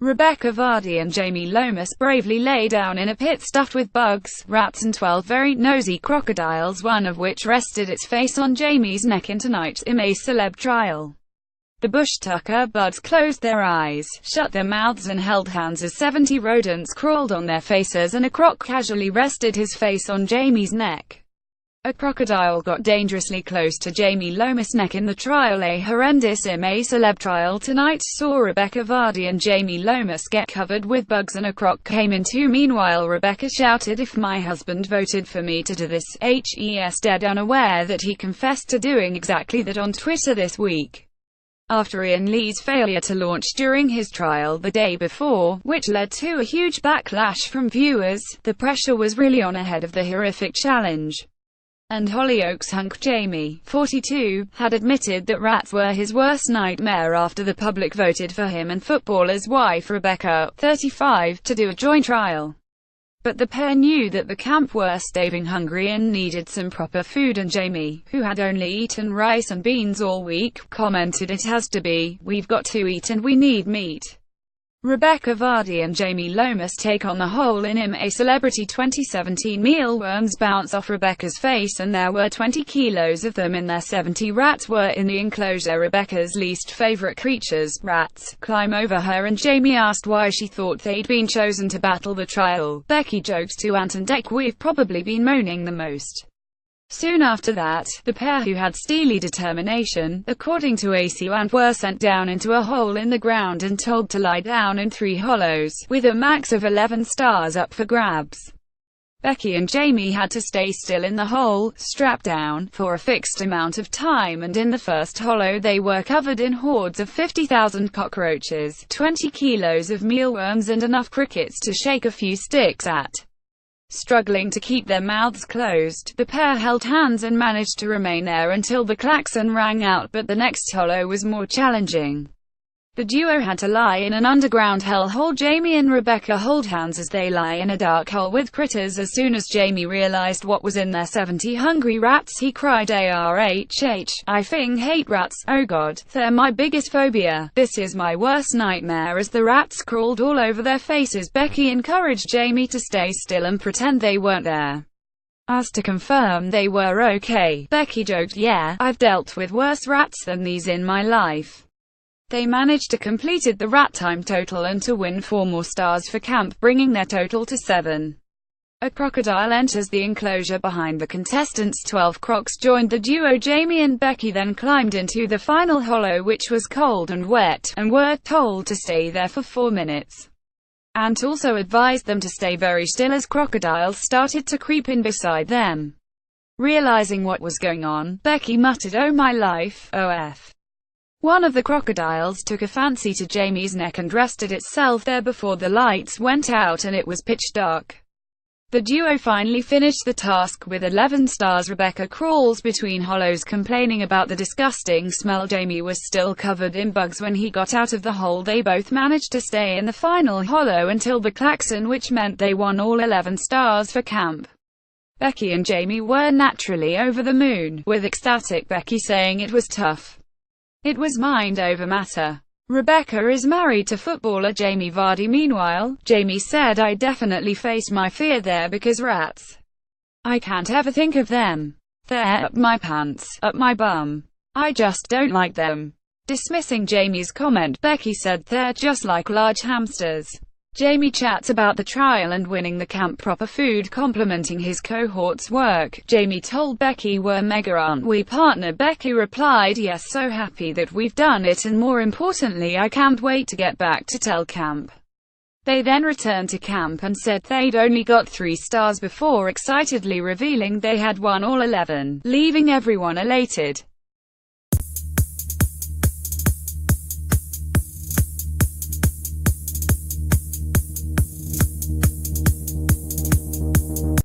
REBEKAH, Vardy and Jamie Lomas bravely lay down in a pit stuffed with bugs, rats and 12 very nosy crocodiles, one of which rested its face on Jamie's neck in tonight's Im A Celeb trial. The Bushtucker buds closed their eyes, shut their mouths and held hands as 70 rodents crawled on their faces and a croc casually rested his face on Jamie's neck. A crocodile got dangerously close to Jamie Lomas' neck in the trial. A horrendous Im A Celeb trial tonight saw REBEKAH, Vardy and Jamie Lomas get covered with bugs and a croc came in too. Meanwhile, REBEKAH shouted, "If my husband voted for me to do this, he's dead," unaware that he confessed to doing exactly that on Twitter this week. After Ian Lee's failure to launch during his trial the day before, which led to a huge backlash from viewers, the pressure was really on ahead of the horrific challenge. And Hollyoaks hunk Jamie, 42, had admitted that rats were his worst nightmare after the public voted for him and footballer's wife REBEKAH, 35, to do a joint trial. But the pair knew that the camp were starving hungry and needed some proper food, and Jamie, who had only eaten rice and beans all week, commented, "It has to be, we've got to eat and we need meat." REBEKAH, Vardy and Jamie Lomas take on the whole in Im A Celebrity 2017. Mealworms bounce off REBEKAH's face and there were 20 kilos of them in there. 70 rats were in the enclosure. REBEKAH's least favorite creatures, rats, climb over her and Jamie asked why she thought they'd been chosen to battle the trial. Becky joked to Ant and Dec, "We've probably been moaning the most." Soon after that, the pair, who had steely determination, according to AC Ant, were sent down into a hole in the ground and told to lie down in 3 hollows, with a max of 11 stars up for grabs. Becky and Jamie had to stay still in the hole, strapped down, for a fixed amount of time, and in the first hollow they were covered in hordes of 50,000 cockroaches, 20 kilos of mealworms and enough crickets to shake a few sticks at. Struggling to keep their mouths closed, the pair held hands and managed to remain there until the klaxon rang out, but the next hollow was more challenging. The duo had to lie in an underground hellhole. Jamie and REBEKAH hold hands as they lie in a dark hole with critters. As soon as Jamie realized what was in there, 70 hungry rats, he cried, "Arhh, I fing hate rats, oh god, they're my biggest phobia, this is my worst nightmare." As the rats crawled all over their faces, Becky encouraged Jamie to stay still and pretend they weren't there. Asked to confirm they were okay, Becky joked, "Yeah, I've dealt with worse rats than these in my life." They managed to completed the rat time total and to win 4 more stars for camp, bringing their total to 7. A crocodile enters the enclosure behind the contestants. 12 crocs joined the duo. Jamie and Becky then climbed into the final hollow, which was cold and wet, and were told to stay there for 4 minutes. Ant also advised them to stay very still as crocodiles started to creep in beside them. Realizing what was going on, Becky muttered, "Oh my life, OF." One of the crocodiles took a fancy to Jamie's neck and rested itself there before the lights went out and it was pitch dark. The duo finally finished the task with 11 stars. REBEKAH crawls between hollows complaining about the disgusting smell. Jamie was still covered in bugs when he got out of the hole. They both managed to stay in the final hollow until the klaxon, which meant they won all 11 stars for camp. Becky and Jamie were naturally over the moon, with ecstatic Becky saying it was tough. It was mind over matter. REBEKAH is married to footballer Jamie Vardy. Meanwhile, Jamie said, "I definitely faced my fear there because rats. I can't ever think of them. They're up my pants, up my bum. I just don't like them." Dismissing Jamie's comment, Becky said, "They're just like large hamsters." Jamie chats about the trial and winning the camp proper food, complimenting his cohort's work. Jamie told Becky, "We're mega, aren't we, partner?" Becky replied, "Yes, so happy that we've done it, and more importantly, I can't wait to get back to tell camp." They then returned to camp and said they'd only got 3 stars before excitedly revealing they had won all 11, leaving everyone elated.